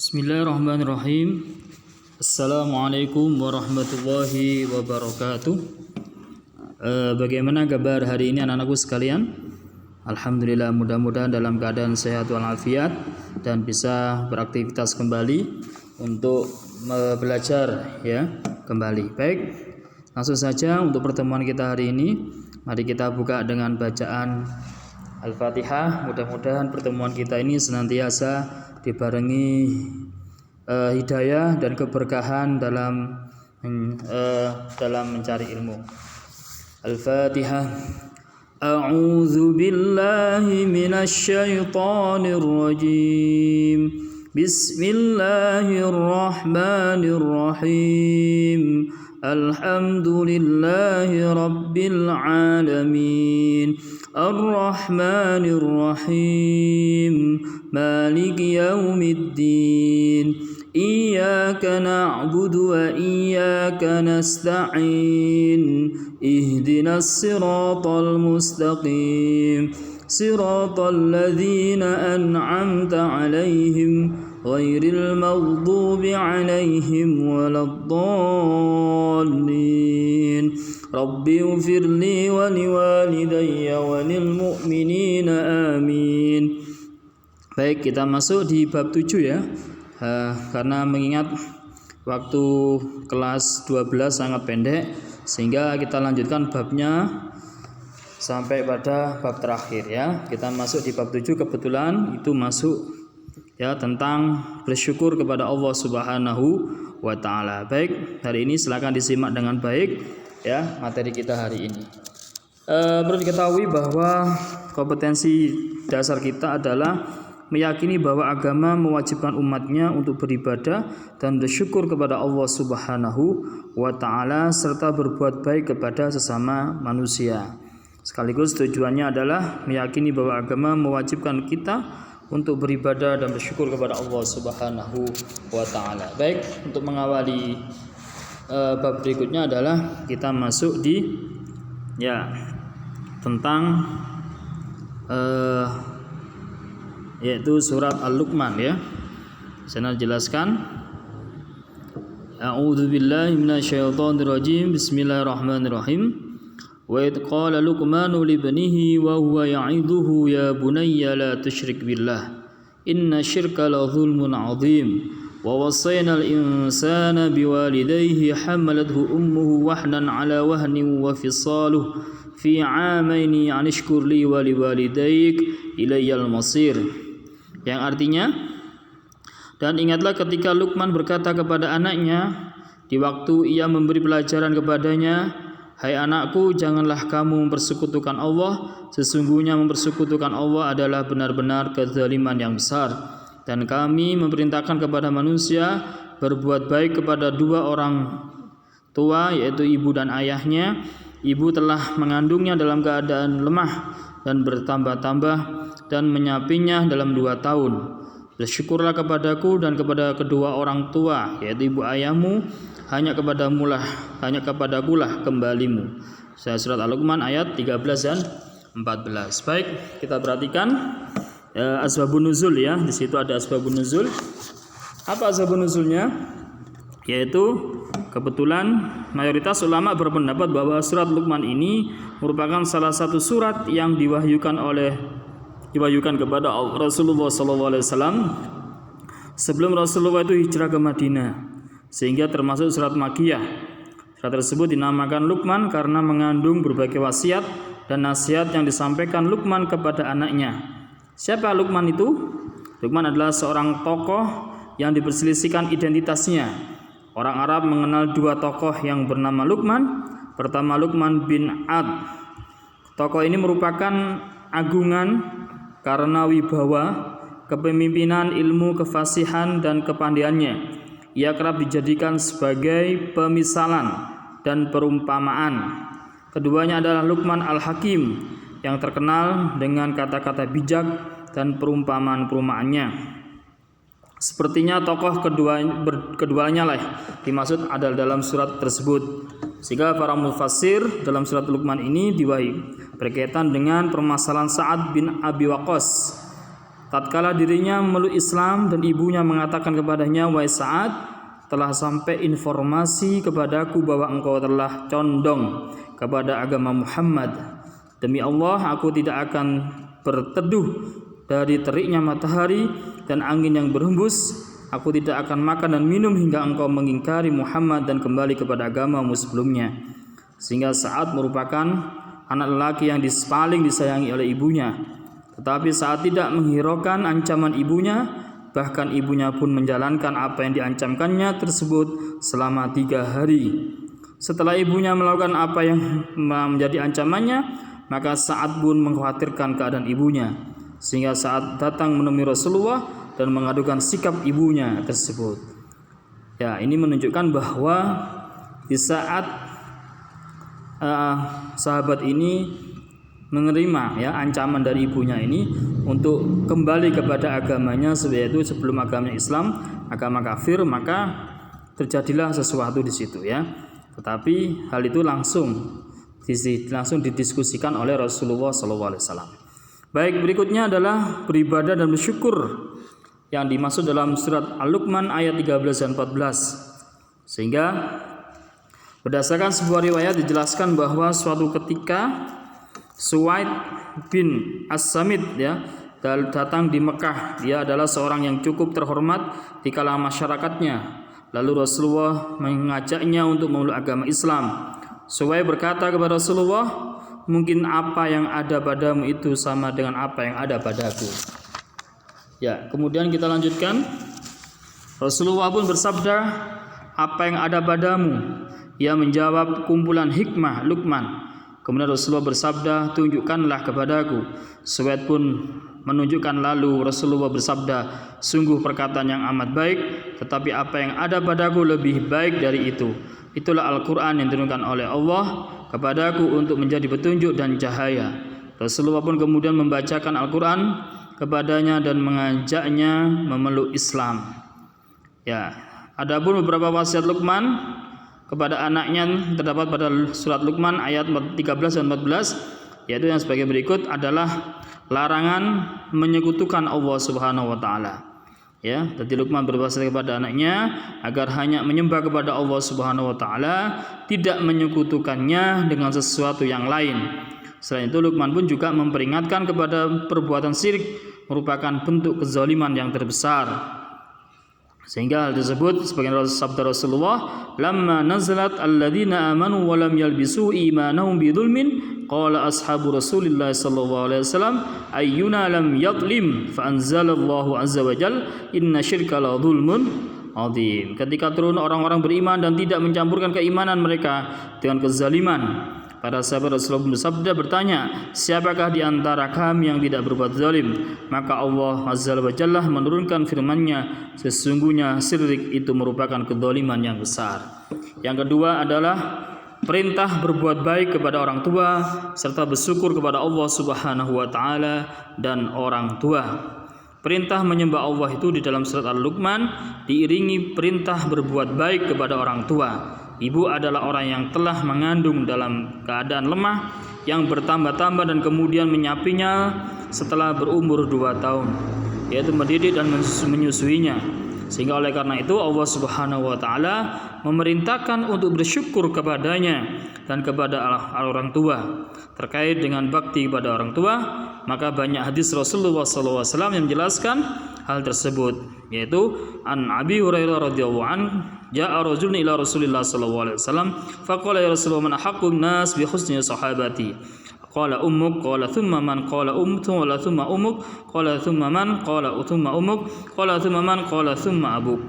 Bismillahirrahmanirrahim. Assalamualaikum warahmatullahi wabarakatuh. Bagaimana kabar hari ini anak-anakku sekalian? Alhamdulillah, mudah-mudahan dalam keadaan sehat walafiat dan bisa beraktivitas kembali untuk belajar ya kembali. Baik, langsung saja untuk pertemuan kita hari ini. Mari kita buka dengan bacaan Al-Fatihah. Mudah-mudahan pertemuan kita ini senantiasa dibarengi hidayah dan keberkahan dalam mencari ilmu. Al-Fatihah. A'udzu billahi minasy syaithanir rajim. Bismillahirrahmanirrahim. Alhamdulillahi rabbil alamin. Ar-Rahmanir Rahim. Maliki yaumiddin. Iyyaka na'budu wa iyyaka nasta'in. Ihdinas siratal mustaqim. Siratal ladzina an'amta 'alaihim ghairil maghdubi 'alaihim waladdallin. Rabbi ighfirli wa liwalidayya wa lil mu'minina amin. Baik, kita masuk di bab 7 ya. Karena mengingat waktu kelas 12 sangat pendek, sehingga kita lanjutkan babnya sampai pada bab terakhir ya. Kita masuk di bab 7, kebetulan itu masuk ya tentang bersyukur kepada Allah Subhanahu wa taala. Baik, hari ini silakan disimak dengan baik ya materi kita hari ini. Perlu diketahui bahwa kompetensi dasar kita adalah meyakini bahwa agama mewajibkan umatnya untuk beribadah dan bersyukur kepada Allah Subhanahu wa taala serta berbuat baik kepada sesama manusia. Sekaligus tujuannya adalah meyakini bahwa agama mewajibkan kita untuk beribadah dan bersyukur kepada Allah Subhanahu wa taala. Baik, untuk mengawali bab berikutnya adalah kita masuk di ya tentang yaitu surat Al-Luqman ya. Saya jelaskan. A'udzu billahi minasyaitonir rajim. Bismillahirrahmanirrahim. Wa id qala Luqmanu li ibnihi wa huwa ya'idhuhu ya bunayya la tusyrik billah. Inna syirka la dzulmun 'adzim. ووصينا الإنسان بوالديه حملته أمه وهنا على وهن وفصاله في عامين أن اشكر لي ولوالديك إلي المصير, yang artinya, dan ingatlah ketika Luqman berkata kepada anaknya di waktu ia memberi pelajaran kepadanya, hai anakku, janganlah kamu mempersekutukan Allah, sesungguhnya mempersekutukan Allah adalah benar-benar kezaliman yang besar. Dan kami memerintahkan kepada manusia berbuat baik kepada dua orang tua, yaitu ibu dan ayahnya. Ibu telah mengandungnya dalam keadaan lemah dan bertambah-tambah dan menyapinya dalam 2 tahun. Bersyukurlah kepadaku dan kepada kedua orang tua, yaitu ibu ayahmu, hanya kepadakulah kembalimu. Surat Al-Luqman ayat 13 dan 14. Baik, kita perhatikan asbabun nuzul ya. Di situ ada asbabun nuzul. Apa asbabun nuzulnya? Yaitu kebetulan mayoritas ulama berpendapat bahwa surat Luqman ini merupakan salah satu surat yang diwahyukan kepada Rasulullah SAW sebelum Rasulullah itu hijrah ke Madinah, sehingga termasuk surat Makkiyah. Surat tersebut dinamakan Luqman karena mengandung berbagai wasiat dan nasihat yang disampaikan Luqman kepada anaknya. Siapa Luqman itu? Luqman adalah seorang tokoh yang diperselisihkan identitasnya. Orang Arab mengenal 2 tokoh yang bernama Luqman. Pertama, Luqman bin Ad. Tokoh ini merupakan agungan karena wibawa, kepemimpinan, ilmu, kefasihan, dan kepandaiannya. Ia kerap dijadikan sebagai pemisalan dan perumpamaan. Keduanya adalah Luqman al-Hakim, yang terkenal dengan kata-kata bijak dan perumpamaan-perumpamaannya. Sepertinya tokoh keduanya lah dimaksud adalah dalam surat tersebut. Sehingga para mufassir dalam surat Luqman ini berkaitan dengan permasalahan Sa'ad bin Abi Waqqas tatkala dirinya memeluk Islam dan ibunya mengatakan kepadanya, "Wahai Sa'ad, telah sampai informasi kepadaku bahwa engkau telah condong kepada agama Muhammad. Demi Allah, aku tidak akan berteduh dari teriknya matahari dan angin yang berhembus. Aku tidak akan makan dan minum hingga engkau mengingkari Muhammad dan kembali kepada agamamu sebelumnya." Sehingga Sa'ad merupakan anak lelaki yang paling disayangi oleh ibunya. Tetapi saat tidak menghiraukan ancaman ibunya, bahkan ibunya pun menjalankan apa yang diancamkannya tersebut selama 3 hari. Setelah ibunya melakukan apa yang menjadi ancamannya, maka Sa'ad pun mengkhawatirkan keadaan ibunya, sehingga saat datang menemui Rasulullah dan mengadukan sikap ibunya tersebut. Ya, ini menunjukkan bahwa di saat sahabat ini menerima ya ancaman dari ibunya ini untuk kembali kepada agamanya, yaitu sebelum agamanya Islam, agama kafir, maka terjadilah sesuatu di situ ya. Tetapi hal itu langsung didiskusikan oleh Rasulullah SAW. Baik, berikutnya adalah beribadah dan bersyukur yang dimaksud dalam surat Al-Luqman ayat 13 dan 14. Sehingga berdasarkan sebuah riwayat dijelaskan bahwa suatu ketika Suwaid bin As-Samit ya datang di Mekah. Dia adalah seorang yang cukup terhormat di kalangan masyarakatnya. Lalu Rasulullah mengajaknya untuk memeluk agama Islam. Suwaid berkata kepada Rasulullah, "Mungkin apa yang ada padamu itu sama dengan apa yang ada padaku." Ya, kemudian kita lanjutkan. Rasulullah pun bersabda, "Apa yang ada padamu?" Ia menjawab, "Kumpulan hikmah Luqman." Kemudian Rasulullah bersabda, "Tunjukkanlah kepadaku." Suwaid pun menunjukkan, lalu Rasulullah bersabda, "Sungguh perkataan yang amat baik, tetapi apa yang ada padaku lebih baik dari itu. Itulah Al-Quran yang diturunkan oleh Allah kepadaku untuk menjadi petunjuk dan cahaya." Rasulullah pun kemudian membacakan Al-Quran kepadanya dan mengajaknya memeluk Islam. Ya, adapun beberapa wasiat Luqman kepada anaknya terdapat pada surat Luqman ayat 13 dan 14, yaitu yang sebagai berikut adalah larangan menyekutukan Allah Subhanahu wa taala. Ya, jadi Luqman berwasiat kepada anaknya agar hanya menyembah kepada Allah Subhanahu wa taala, tidak menyekutukannya dengan sesuatu yang lain. Selain itu Luqman pun juga memperingatkan kepada perbuatan syirik merupakan bentuk kezaliman yang terbesar. Sehingga hal tersebut sebagaimana sabda Rasulullah, "Lamma nazalat alladzina amanu wa lam yalbisu imanahum bidzulmin, qala ashabu Rasulillah sallallahu alaihi wasallam, ayyuna lam yadlim fa anzalallahu azza wa jalla, inna syirka la dzulmun adzim." Ketika turun orang-orang beriman dan tidak mencampurkan keimanan mereka dengan kezaliman, para sahabat Rasulullah bersabda bertanya, "Siapakah di antara kami yang tidak berbuat zalim?" Maka Allah Azza wa Jalla menurunkan firman-Nya, "Sesungguhnya syirik itu merupakan kezaliman yang besar." Yang kedua adalah perintah berbuat baik kepada orang tua serta bersyukur kepada Allah Subhanahu wa taala dan orang tua. Perintah menyembah Allah itu di dalam surat Al-Luqman diiringi perintah berbuat baik kepada orang tua. Ibu adalah orang yang telah mengandung dalam keadaan lemah, yang bertambah-tambah dan kemudian menyapinya setelah berumur 2 tahun, yaitu mendidik dan menyusuinya. Sehingga oleh karena itu Allah Subhanahu wa taala memerintahkan untuk bersyukur kepadanya dan kepada orang tua. Terkait dengan bakti kepada orang tua, maka banyak hadis Rasulullah SAW yang menjelaskan hal tersebut, yaitu an Abi Hurairah radhiyallahu anhu, ja'a rajulun ila Rasulillah sallallahu alaihi wasallam faqala ya Rasulullah, man ahaqqun nas bi husni sahabati? Qala ummuk, qala thumma man, qala qala thumma ummuk, qala thumma man, qala thumma ummuk, qala thumma man, qala thumma abuk.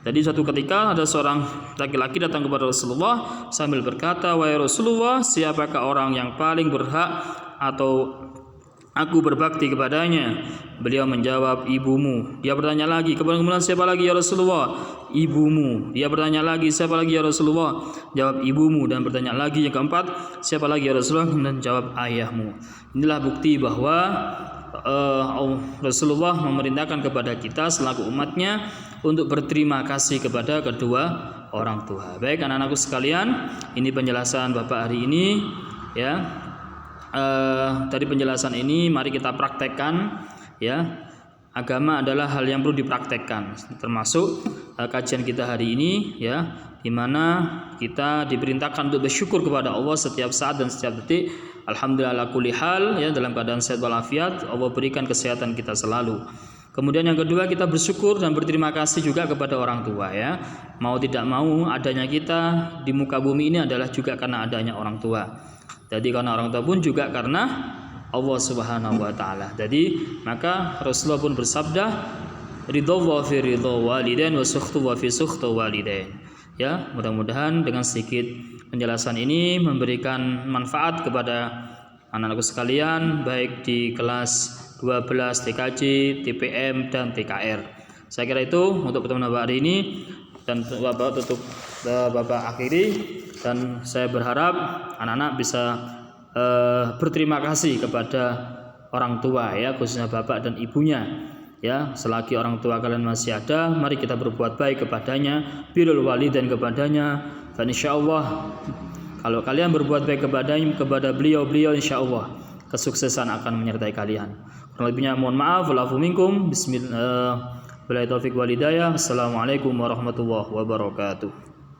Jadi suatu ketika ada seorang laki-laki datang kepada Rasulullah sambil berkata, "Wahai Rasulullah, siapakah orang yang paling berhak atau aku berbakti kepadanya?" Beliau menjawab, "Ibumu." Dia bertanya lagi, kemudian siapa lagi ya Rasulullah? "Ibumu." Dia bertanya lagi, siapa lagi ya Rasulullah? Jawab, "Ibumu." Dan bertanya lagi yang keempat, siapa lagi ya Rasulullah? Dan jawab, "Ayahmu." Inilah bukti bahwa Rasulullah memerintahkan kepada kita selaku umatnya untuk berterima kasih kepada kedua orang tua. Baik anak-anakku sekalian, ini penjelasan Bapak hari ini ya. Dari penjelasan ini mari kita praktekkan ya, agama adalah hal yang perlu dipraktekkan, termasuk kajian kita hari ini ya, di mana kita diperintahkan untuk bersyukur kepada Allah setiap saat dan setiap detik. Alhamdulillah ala kulli hal ya, dalam keadaan sehat walafiat, Allah berikan kesehatan kita selalu. Kemudian yang kedua, kita bersyukur dan berterima kasih juga kepada orang tua ya. Mau tidak mau adanya kita di muka bumi ini adalah juga karena adanya orang tua. Jadi karena orang tua pun juga karena Allah Subhanahu wa taala. Jadi maka Rasulullah pun bersabda, ridho wa fi ridho walidain wa sukhtu wa fi sukhtu walidain. Ya, mudah-mudahan dengan sedikit penjelasan ini memberikan manfaat kepada anak-anakku sekalian, baik di kelas 12 TKJ, TPM dan TKR. Saya kira itu untuk pertemuan hari ini, dan Bapak tutup, Bapak akhiri, dan saya berharap anak-anak bisa berterima kasih kepada orang tua ya, khususnya bapak dan ibunya ya. Selagi orang tua kalian masih ada, mari kita berbuat baik kepadanya, birrul walidain kepadanya, dan insyaallah kalau kalian berbuat baik kepada beliau-beliau, insyaallah kesuksesan akan menyertai kalian. Kurang lebihnya mohon maaf, walafu minkum. Bismillah, billahi taufik walhidayah. Assalamualaikum warahmatullahi wabarakatuh.